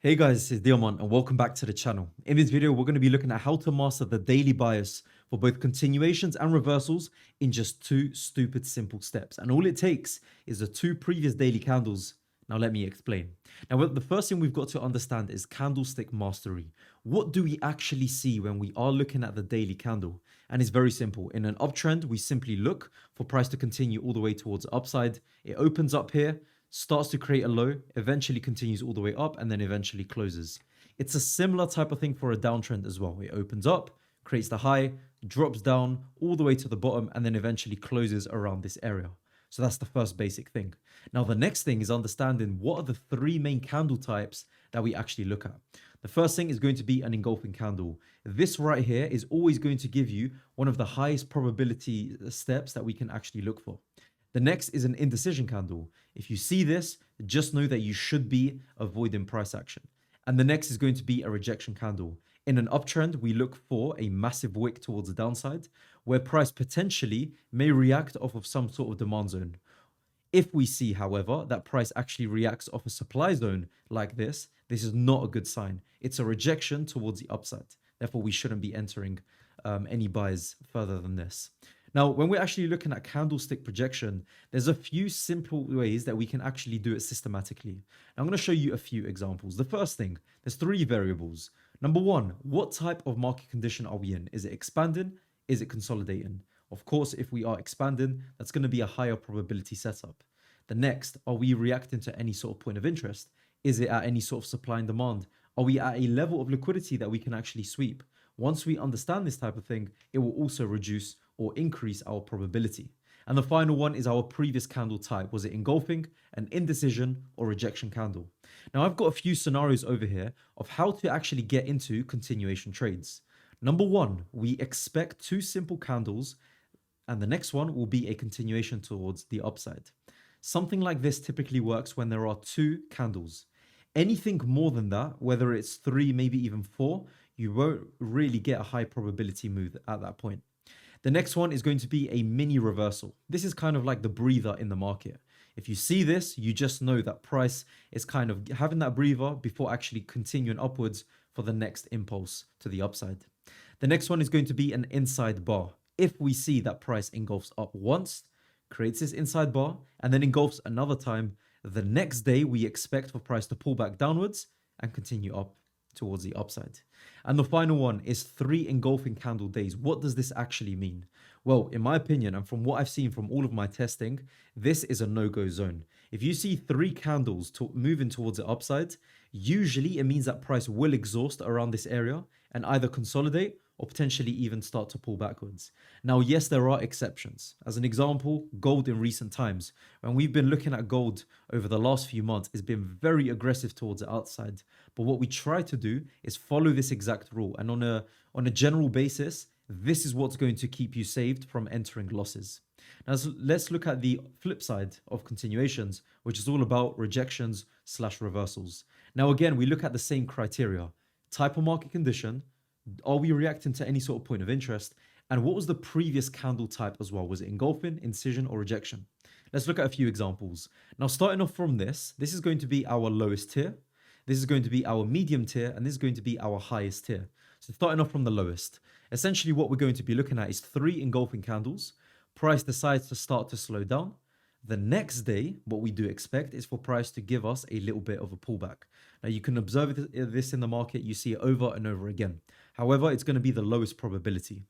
Hey guys, this is Diamant and welcome back to the channel. In this video, we're going to be looking at how to master the daily bias for both continuations and reversals in just two stupid simple steps. And all it takes is the two previous daily candles. Now let me explain. Now the first thing we've got to understand is Candlestick Mastery. What do we actually see when we are looking at the daily candle? And it's very simple. In an uptrend, we simply look for price to continue all the way towards the upside. It opens up here, starts to create a low, eventually continues all the way up, and then eventually closes. It's a similar type of thing for a downtrend as well. It opens up, creates the high, drops down all the way to the bottom, and then eventually closes around this area. So that's the first basic thing. Now, the next thing is understanding what are the three main candle types that we actually look at. The first thing is going to be an engulfing candle. This right here is always going to give you one of the highest probability steps that we can actually look for. The next is an indecision candle. If you see this, just know that you should be avoiding price action. And the next is going to be a rejection candle. In an uptrend, we look for a massive wick towards the downside, where price potentially may react off of some sort of demand zone. If we see, however, that price actually reacts off a supply zone like this is not a good sign. It's a rejection towards the upside. Therefore, we shouldn't be entering any buys further than this. Now, when we're actually looking at candlestick projection, there's a few simple ways that we can actually do it systematically. Now, I'm going to show you a few examples. The first thing, there's three variables. Number one, what type of market condition are we in? Is it expanding? Is it consolidating? Of course, if we are expanding, that's going to be a higher probability setup. The next, are we reacting to any sort of point of interest? Is it at any sort of supply and demand? Are we at a level of liquidity that we can actually sweep? Once we understand this type of thing, it will also reduce or increase our probability. And the final one is our previous candle type. Was it engulfing, an indecision, or rejection candle? Now, I've got a few scenarios over here of how to actually get into continuation trades. Number one, we expect two simple candles, and the next one will be a continuation towards the upside. Something like this typically works when there are two candles. Anything more than that, whether it's three, maybe even four, you won't really get a high probability move at that point. The next one is going to be a mini reversal. This is kind of like the breather in the market. If you see this, you just know that price is kind of having that breather before actually continuing upwards for the next impulse to the upside. The next one is going to be an inside bar. If we see that price engulfs up once, creates this inside bar, and then engulfs another time, the next day we expect for price to pull back downwards and continue up towards the upside. And the final one is three engulfing candle days. What does this actually mean? Well, in my opinion, and from what I've seen from all of my testing, this is a no-go zone. If you see three candles moving towards the upside, usually it means that price will exhaust around this area and either consolidate or potentially even start to pull backwards. Now, yes, there are exceptions. As an example, gold in recent times. When we've been looking at gold over the last few months, it's been very aggressive towards the outside. But what we try to do is follow this exact rule. And on a general basis, this is what's going to keep you saved from entering losses. Now, let's look at the flip side of continuations, which is all about rejections/reversals. Now, again, we look at the same criteria. Type of market condition. Are we reacting to any sort of point of interest? And what was the previous candle type as well? Was it engulfing, incision, or rejection? Let's look at a few examples. Now, starting off from this is going to be our lowest tier. This is going to be our medium tier, and this is going to be our highest tier. So starting off from the lowest, essentially what we're going to be looking at is three engulfing candles. Price decides to start to slow down. The next day, what we do expect is for price to give us a little bit of a pullback. Now, you can observe this in the market. You see it over and over again. However, it's going to be the lowest probability.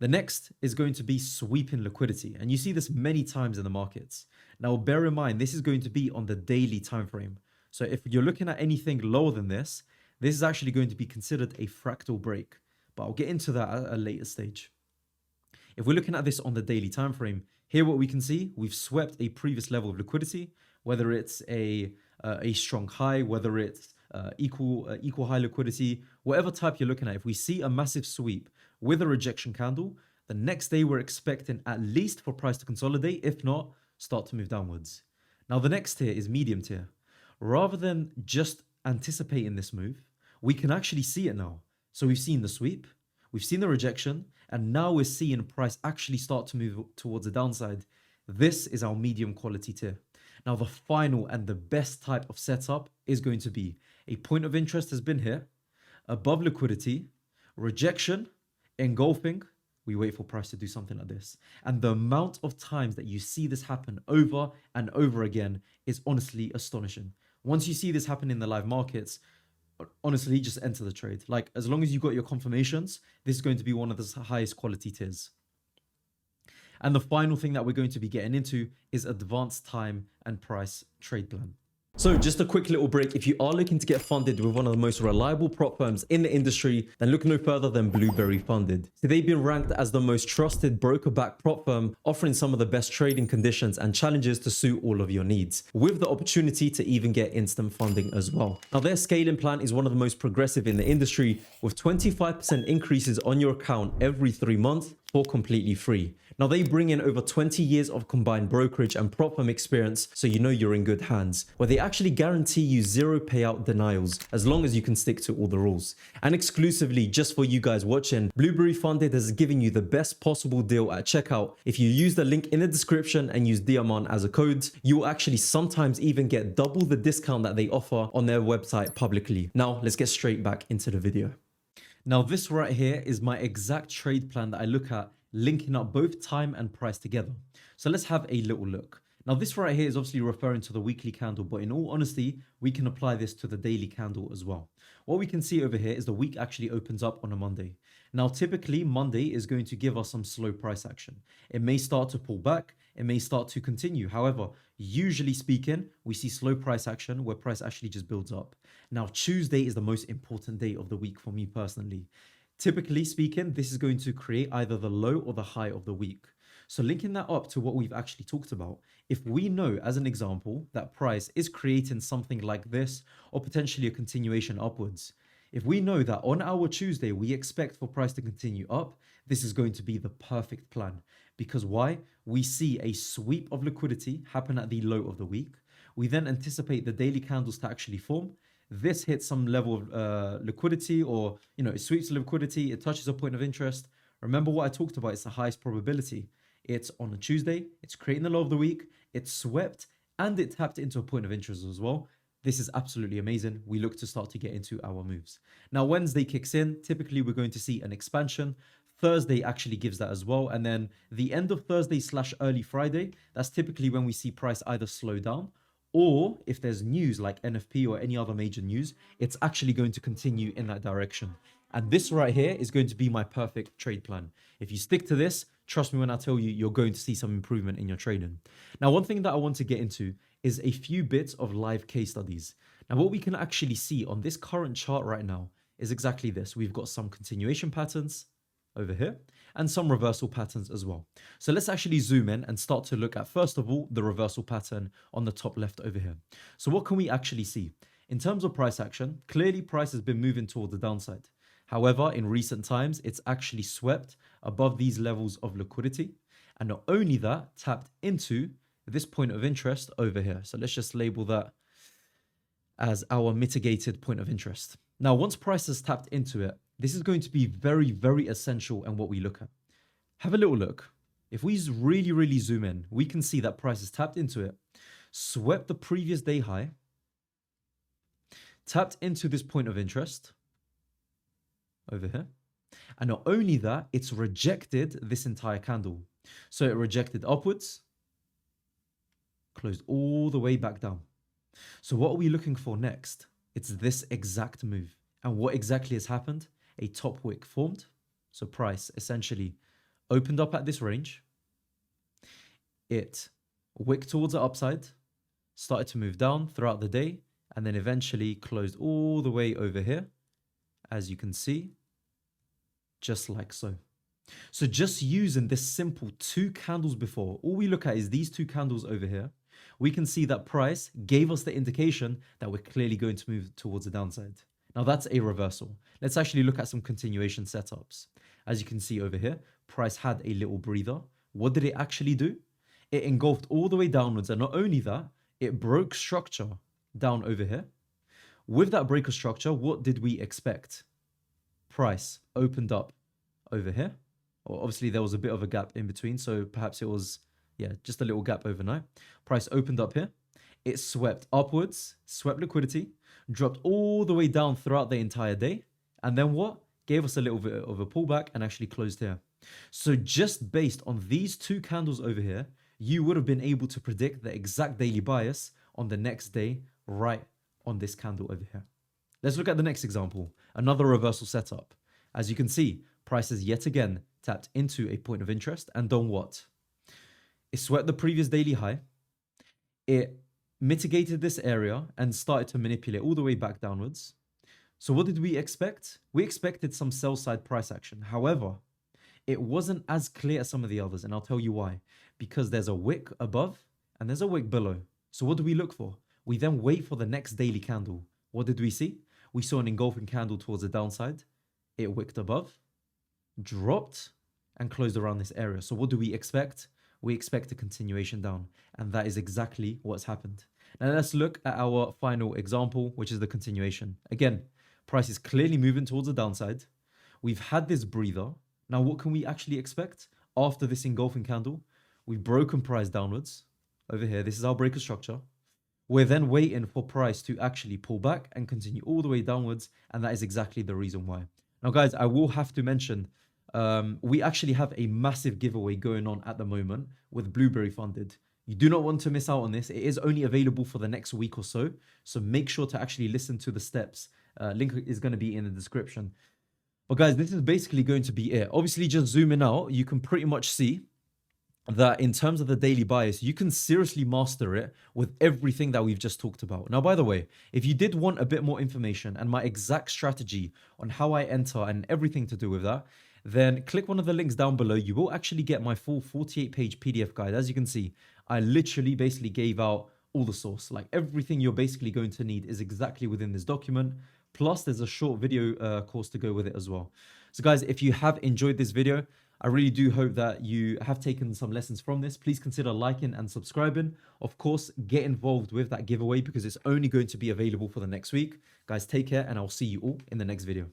The next is going to be sweeping liquidity. And you see this many times in the markets. Now, bear in mind, this is going to be on the daily time frame. So if you're looking at anything lower than this is actually going to be considered a fractal break. But I'll get into that at a later stage. If we're looking at this on the daily time frame, here what we can see, we've swept a previous level of liquidity, whether it's a strong high, whether it's equal high liquidity, whatever type you're looking at. If we see a massive sweep with a rejection candle, the next day we're expecting at least for price to consolidate, if not, start to move downwards. Now, the next tier is medium tier. Rather than just anticipating this move, we can actually see it now. So we've seen the sweep, we've seen the rejection, and now we're seeing price actually start to move towards the downside. This is our medium quality tier. Now, the final and the best type of setup is going to be A point of interest has been here, above liquidity, rejection, engulfing, we wait for price to do something like this. And the amount of times that you see this happen over and over again is honestly astonishing. Once you see this happen in the live markets, honestly, just enter the trade. Like, as long as you got your confirmations, this is going to be one of the highest quality tiers. And the final thing that we're going to be getting into is advanced time and price trade plan. So just a quick little break. If you are looking to get funded with one of the most reliable prop firms in the industry, then look no further than Blueberry Funded. So they've been ranked as the most trusted broker-backed prop firm, offering some of the best trading conditions and challenges to suit all of your needs, with the opportunity to even get instant funding as well. Now, their scaling plan is one of the most progressive in the industry, with 25% increases on your account every 3 months for completely free. Now, they bring in over 20 years of combined brokerage and prop firm experience, so you know you're in good hands, where they actually guarantee you 0 payout denials as long as you can stick to all the rules. And exclusively just for you guys watching, Blueberry Funded has given you the best possible deal at checkout. If you use the link in the description and use Diamant as a code, you will actually sometimes even get double the discount that they offer on their website publicly. Now, let's get straight back into the video. Now, this right here is my exact trade plan that I look at, linking up both time and price together. So let's have a little look. Now, this right here is obviously referring to the weekly candle, but in all honesty, we can apply this to the daily candle as well. What we can see over here is the week actually opens up on a Monday. Now, typically, Monday is going to give us some slow price action. It may start to pull back. It may start to continue. However, usually speaking, we see slow price action where price actually just builds up. Now, Tuesday is the most important day of the week for me personally. Typically speaking, this is going to create either the low or the high of the week. So linking that up to what we've actually talked about, if we know, as an example, that price is creating something like this or potentially a continuation upwards, if we know that on our Tuesday, we expect for price to continue up, this is going to be the perfect plan. Because why? We see a sweep of liquidity happen at the low of the week. We then anticipate the daily candles to actually form. This hits some level of liquidity, or, it sweeps liquidity, it touches a point of interest. Remember what I talked about, it's the highest probability. It's on a Tuesday, it's creating the low of the week, it's swept, and it tapped into a point of interest as well. This is absolutely amazing. We look to start to get into our moves. Now, Wednesday kicks in. Typically, we're going to see an expansion. Thursday actually gives that as well. And then the end of Thursday / early Friday, that's typically when we see price either slow down, or if there's news like NFP or any other major news, it's actually going to continue in that direction. And this right here is going to be my perfect trade plan. If you stick to this, trust me when I tell you, you're going to see some improvement in your trading. Now, one thing that I want to get into is a few bits of live case studies. Now, what we can actually see on this current chart right now is exactly this. We've got some continuation patterns over here and some reversal patterns as well. So let's actually zoom in and start to look at, first of all, the reversal pattern on the top left over here. So what can we actually see? In terms of price action, clearly price has been moving toward the downside. However, in recent times, it's actually swept above these levels of liquidity. And not only that, tapped into this point of interest over here. So let's just label that as our mitigated point of interest. Now, once price has tapped into it, this is going to be very, very essential in what we look at. Have a little look. If we really, really zoom in, we can see that price has tapped into it, swept the previous day high, tapped into this point of interest over here. And not only that, it's rejected this entire candle. So it rejected upwards, closed all the way back down. So what are we looking for next? It's this exact move. And what exactly has happened? A top wick formed. So price essentially opened up at this range. It wicked towards the upside, started to move down throughout the day, and then eventually closed all the way over here, as you can see, just like so. So just using this simple 2 candles before, all we look at is these 2 candles over here. We can see that price gave us the indication that we're clearly going to move towards the downside. Now that's a reversal. Let's actually look at some continuation setups. As you can see over here, price had a little breather. What did it actually do? It engulfed all the way downwards, and not only that, it broke structure down over here. With that break of structure, what did we expect? Price opened up over here. Well, obviously there was a bit of a gap in between, so perhaps it was, just a little gap overnight. Price opened up here. It swept upwards, swept liquidity. dropped all the way down throughout the entire day, and then what? Gave us a little bit of a pullback and actually closed here. So just based on these two candles over here, you would have been able to predict the exact daily bias on the next day, right on this candle over here. Let's look at the next example, another reversal setup. As you can see, prices yet again tapped into a point of interest and done what? It swept the previous daily high. It mitigated this area and started to manipulate all the way back downwards. So what did we expect? We expected some sell side price action. However, it wasn't as clear as some of the others, and I'll tell you why. Because there's a wick above and there's a wick below. So what do we look for? We then wait for the next daily candle. What did we see? We saw an engulfing candle towards the downside. It wicked above, dropped, and closed around this area. So what do we expect? We expect a continuation down, and that is exactly what's happened. Now let's look at our final example, which is the continuation. Again, price is clearly moving towards the downside. We've had this breather. Now what can we actually expect after this engulfing candle? We've broken price downwards over here. This is our breaker structure. We're then waiting for price to actually pull back and continue all the way downwards, and that is exactly the reason why. Now guys, I will have to mention, we actually have a massive giveaway going on at the moment with Blueberry funded. You do not want to miss out on this. It is only available for the next week or so. So make sure to actually listen to the steps. Link is going to be in the description. But guys, this is basically going to be it. Obviously, just zooming out, you can pretty much see that in terms of the daily bias, you can seriously master it with everything that we've just talked about. Now, by the way, if you did want a bit more information and my exact strategy on how I enter and everything to do with that, then click one of the links down below. You will actually get my full 48-page PDF guide. As you can see, I literally basically gave out all the source. Like everything you're basically going to need is exactly within this document. Plus, there's a short video course to go with it as well. So guys, if you have enjoyed this video, I really do hope that you have taken some lessons from this. Please consider liking and subscribing. Of course, get involved with that giveaway because it's only going to be available for the next week. Guys, take care and I'll see you all in the next video.